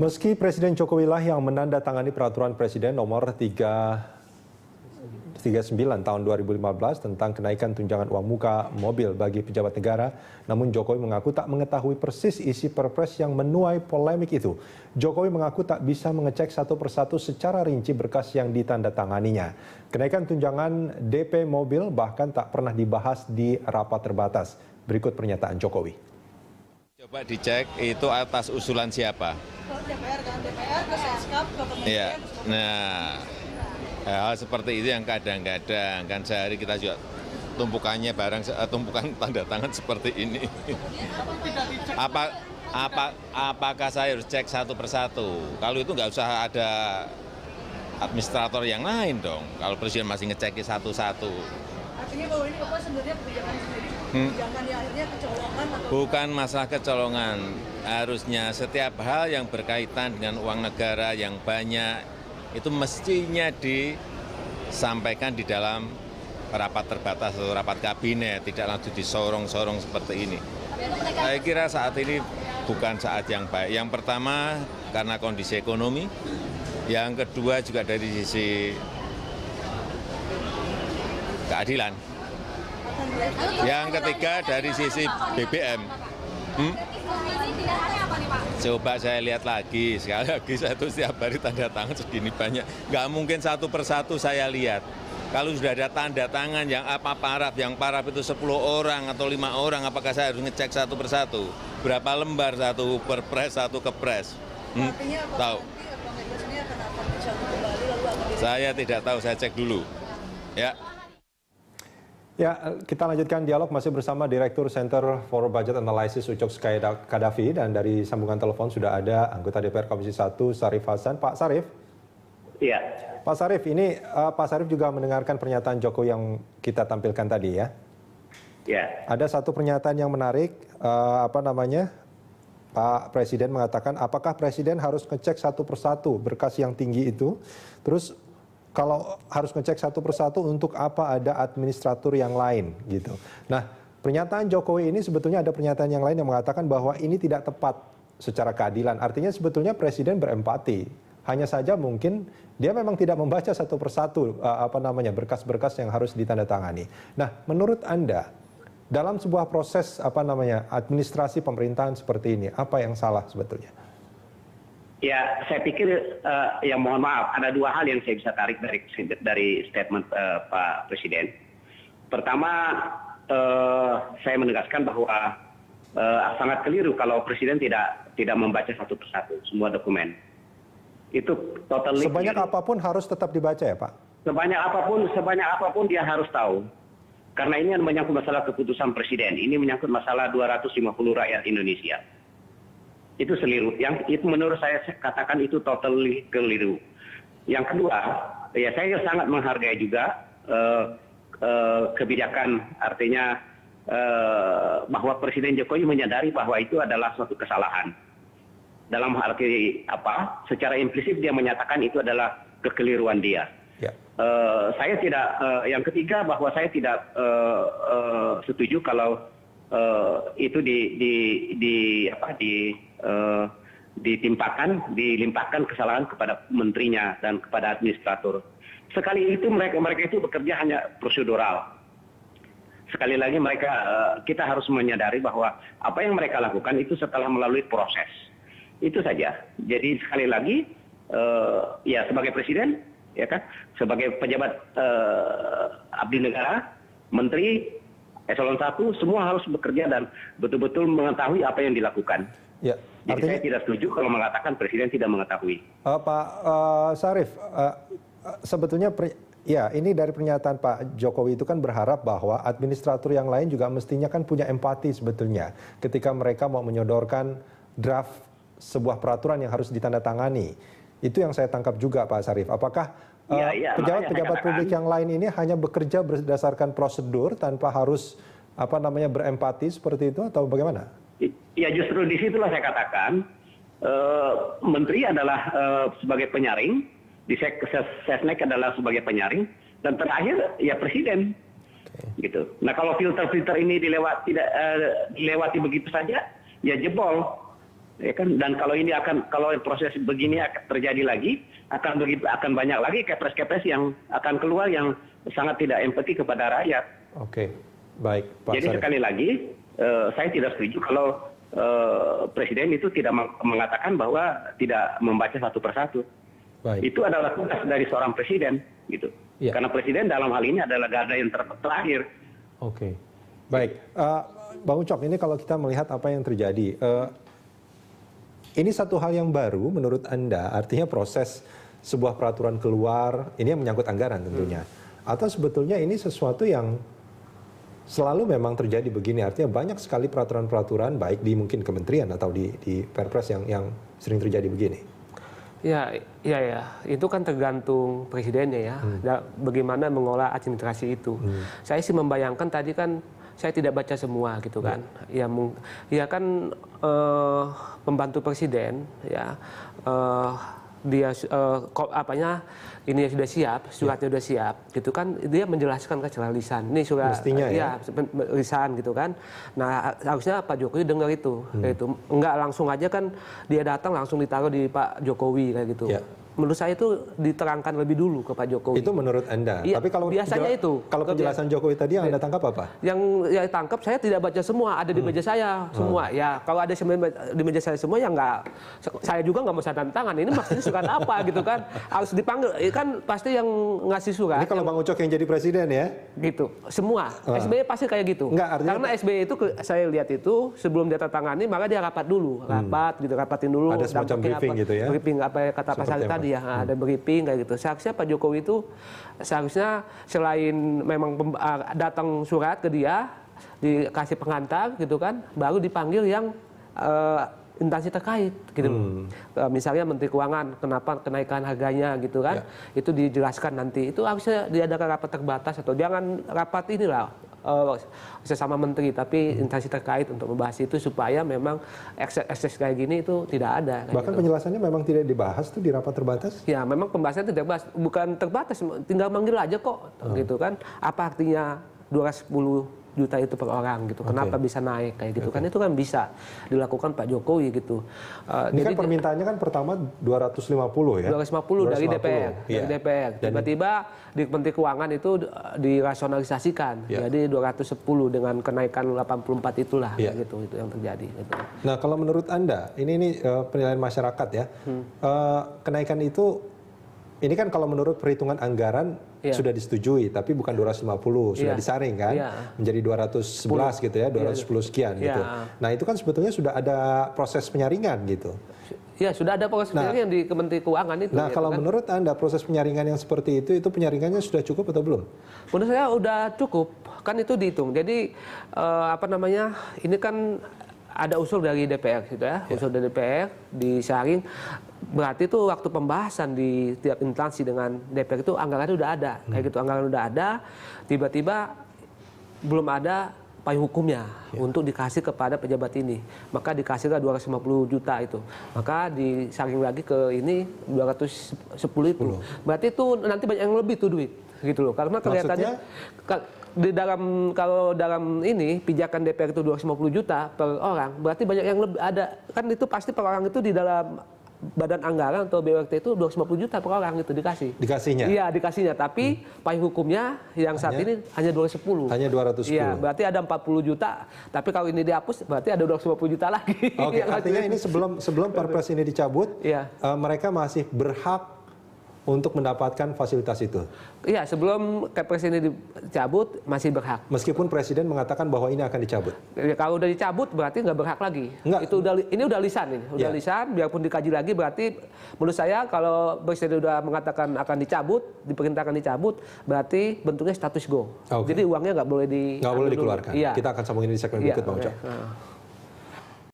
Meski Presiden Jokowi lah yang menandatangani peraturan Presiden nomor 339 tahun 2015 tentang kenaikan tunjangan uang muka mobil bagi pejabat negara, namun Jokowi mengaku tak mengetahui persis isi perpres yang menuai polemik itu. Jokowi mengaku tak bisa mengecek satu persatu secara rinci berkas yang ditandatanganinya. Kenaikan tunjangan DP mobil bahkan tak pernah dibahas di rapat terbatas. Berikut pernyataan Jokowi. Coba dicek itu atas usulan siapa? DPR kan, DPR ke Seskap, ke Kementerian. Ya, nah hal seperti itu yang kadang-kadang kan sehari kita juga tumpukannya tumpukan tanda tangan seperti ini. Apakah saya harus cek satu persatu? Kalau itu nggak usah ada administrator yang lain dong. Kalau presiden masih ngecek satu-satu. Artinya bahwa ini Bapak sebenarnya kebijakan sendiri, kebijakan yang akhirnya kecolongan atau... Bukan masalah kecolongan. Harusnya setiap hal yang berkaitan dengan uang negara yang banyak itu mestinya disampaikan di dalam rapat terbatas atau rapat kabinet, tidak langsung disorong-sorong seperti ini. Saya kira saat ini bukan saat yang baik. Yang pertama karena kondisi ekonomi, yang kedua juga dari sisi keadilan, yang ketiga dari sisi BBM. Coba saya lihat lagi, sekali lagi saya tuh setiap hari tanda tangan segini banyak. Nggak mungkin satu persatu saya lihat. Kalau sudah ada tanda tangan yang paraf, yang paraf itu 10 orang atau 5 orang, apakah saya harus ngecek satu persatu? Berapa lembar satu perpres, satu kepres? Tahu? Saya tidak tahu, saya cek dulu. Ya. Ya, kita lanjutkan dialog masih bersama Direktur Center for Budget Analysis Ucok Kadafi, dan dari sambungan telepon sudah ada anggota DPR Komisi 1 Sarif Hasan. Pak Sarif? Iya. Pak Sarif, ini Pak Sarif juga mendengarkan pernyataan Jokowi yang kita tampilkan tadi ya? Ya. Ada satu pernyataan yang menarik, Pak Presiden mengatakan apakah Presiden harus ngecek satu persatu berkas yang tinggi itu, terus kalau harus ngecek satu persatu untuk apa ada administratur yang lain gitu. Nah, pernyataan Jokowi ini sebetulnya ada pernyataan yang lain yang mengatakan bahwa ini tidak tepat secara keadilan. Artinya sebetulnya Presiden berempati. Hanya saja mungkin dia memang tidak membaca satu persatu berkas-berkas yang harus ditandatangani. Nah, menurut Anda dalam sebuah proses administrasi pemerintahan seperti ini, apa yang salah sebetulnya? Ya, saya pikir mohon maaf, ada dua hal yang saya bisa tarik dari statement Pak Presiden. Pertama, saya menegaskan bahwa sangat keliru kalau Presiden tidak membaca satu persatu semua dokumen. Itu totally sebanyak keliru. Apapun harus tetap dibaca ya, Pak? Sebanyak apapun dia harus tahu. Karena ini menyangkut masalah keputusan Presiden. Ini menyangkut masalah 250 rakyat Indonesia. Itu seliru. Itu menurut saya katakan itu totally keliru. Yang kedua, ya saya sangat menghargai juga kebijakan, artinya bahwa Presiden Jokowi menyadari bahwa itu adalah suatu kesalahan. Dalam arti apa? Secara implisit dia menyatakan itu adalah kekeliruan dia. Ya. Saya tidak. Yang ketiga bahwa saya tidak setuju kalau itu dilimpahkan kesalahan kepada menterinya dan kepada administrator. Sekali itu mereka itu bekerja hanya prosedural. Sekali lagi kita harus menyadari bahwa apa yang mereka lakukan itu setelah melalui proses. Itu saja. Jadi sekali lagi ya sebagai presiden, ya kan, sebagai pejabat abdi negara, menteri Eselon 1, semua harus bekerja dan betul-betul mengetahui apa yang dilakukan. Ya, jadi saya tidak setuju kalau mengatakan Presiden tidak mengetahui. Pak Sarif, sebetulnya ini dari pernyataan Pak Jokowi itu kan berharap bahwa administrator yang lain juga mestinya kan punya empati sebetulnya ketika mereka mau menyodorkan draft sebuah peraturan yang harus ditandatangani. Itu yang saya tangkap juga, Pak Sarif. Apakah pejabat-pejabat publik yang lain ini hanya bekerja berdasarkan prosedur tanpa harus berempati seperti itu atau bagaimana? Ya justru disitulah saya katakan menteri adalah sebagai penyaring, di Sesnek adalah sebagai penyaring, dan terakhir ya presiden. Gitu. Nah kalau filter-filter ini dilewati begitu saja, ya jebol. Ya kan, dan kalau proses begini akan terjadi lagi, akan banyak lagi kepres-kepres yang akan keluar yang sangat tidak empati kepada rakyat. Oke, baik Pak Jadi Sarif. sekali lagi saya tidak setuju kalau presiden itu tidak mengatakan bahwa tidak membaca satu persatu. Baik. Itu adalah tugas dari seorang presiden, gitu. Ya. Karena presiden dalam hal ini adalah garda yang terakhir. Oke, baik. Bang Ucok, ini kalau kita melihat apa yang terjadi, ini satu hal yang baru menurut Anda, artinya proses sebuah peraturan keluar, ini yang menyangkut anggaran tentunya. Atau sebetulnya ini sesuatu yang selalu memang terjadi begini, artinya banyak sekali peraturan-peraturan, baik di mungkin kementerian atau di Perpres yang sering terjadi begini. Ya, itu kan tergantung presidennya ya, bagaimana mengolah administrasi itu. Saya sih membayangkan tadi kan saya tidak baca semua gitu kan, ya kan pembantu presiden ya dia ini sudah siap, suratnya sudah siap, gitu kan, dia menjelaskan secara lisan. Ini surat, lisan gitu kan. Nah harusnya Pak Jokowi dengar itu, enggak langsung aja kan dia datang langsung ditaruh di Pak Jokowi kayak gitu. Menurut saya itu diterangkan lebih dulu ke Pak Jokowi. Itu menurut Anda. Ya, tapi kalau biasanya kalau penjelasan Jokowi tadi yang Anda tangkap apa? Yang tangkap saya tidak baca semua, ada di meja saya semua. Ya kalau ada di meja saya semua ya nggak, saya juga nggak mau tanda tangan. Ini maksudnya surat apa gitu kan? Harus dipanggil, kan pasti yang ngasih surat. Ini kalau Bang Ucok yang jadi presiden ya? Gitu, semua. SBY pasti kayak gitu. Karena SBY itu saya lihat itu sebelum dia tangani maka dia rapat dulu, rapatin dulu. Ada semacam briefing gitu ya? Briefing apa kata Pak Sarif tadi ya, ada briefing kayak gitu. Seharusnya Pak Jokowi itu selain memang datang surat ke dia, dikasih pengantar gitu kan, baru dipanggil yang instansi terkait gitu. Misalnya Menteri Keuangan, kenapa kenaikan harganya gitu kan, itu dijelaskan nanti. Itu harusnya diadakan rapat terbatas atau jangan rapat inilah sesama menteri, tapi instansi terkait untuk membahas itu supaya memang ekses kayak gini itu tidak ada. Bahkan penjelasannya memang tidak dibahas tuh di rapat terbatas? Ya memang pembahasannya tidak dibahas, bukan terbatas, tinggal manggil aja kok gitu kan. Apa artinya 210 juta itu per orang gitu, kenapa bisa naik kayak gitu kan, itu kan bisa dilakukan Pak Jokowi gitu. Ini kan permintaannya kan pertama 250 ya? 250 dari DPR, dari DPR. Tiba-tiba di Menteri Keuangan itu dirasionalisasikan, jadi 210 dengan kenaikan 84 itulah gitu, itu yang terjadi. Gitu. Nah kalau menurut Anda, ini penilaian masyarakat ya, kenaikan itu, ini kan kalau menurut perhitungan anggaran sudah disetujui, tapi bukan 250, sudah disaring kan, menjadi 211 gitu ya, 210 sekian gitu. Nah itu kan sebetulnya sudah ada proses penyaringan gitu. Ya sudah ada proses penyaringan di Kementerian Keuangan itu. Nah kalau menurut Anda proses penyaringan yang seperti itu penyaringannya sudah cukup atau belum? Menurut saya udah cukup, kan itu dihitung. Jadi ini kan ada usul dari DPR gitu ya, usul dari DPR disaring. Berarti itu waktu pembahasan di tiap instansi dengan DPR itu anggarannya udah ada, kayak gitu, anggaran udah ada, tiba-tiba belum ada payung hukumnya untuk dikasih kepada pejabat ini, maka dikasihlah 250 juta itu, maka disaring lagi ke ini 210 itu, berarti itu nanti banyak yang lebih tuh duit, gitu loh, karena kelihatannya kalau dalam ini pijakan DPR itu 250 juta per orang, berarti banyak yang lebih ada, kan itu pasti per orang itu di dalam badan anggaran atau BWT itu 250 juta per orang itu dikasihnya. Iya dikasihnya, tapi payung hukumnya yang saat ini hanya 210. Hanya 210. Iya, berarti ada 40 juta. Tapi kalau ini dihapus berarti ada 250 juta lagi. Oke, artinya ini sebelum Perpres ini dicabut, mereka masih berhak untuk mendapatkan fasilitas itu. Iya, sebelum Kepres ini dicabut masih berhak. Meskipun Presiden mengatakan bahwa ini akan dicabut. Ya, kalau udah dicabut berarti nggak berhak lagi. Enggak. Ini udah lisan, lisan. Biarpun dikaji lagi berarti menurut saya kalau Presiden udah mengatakan akan dicabut, diperintahkan dicabut, berarti bentuknya status quo. Jadi uangnya nggak boleh dikeluarkan. Kita akan sambungin di segmen berikut, Bang Ucok.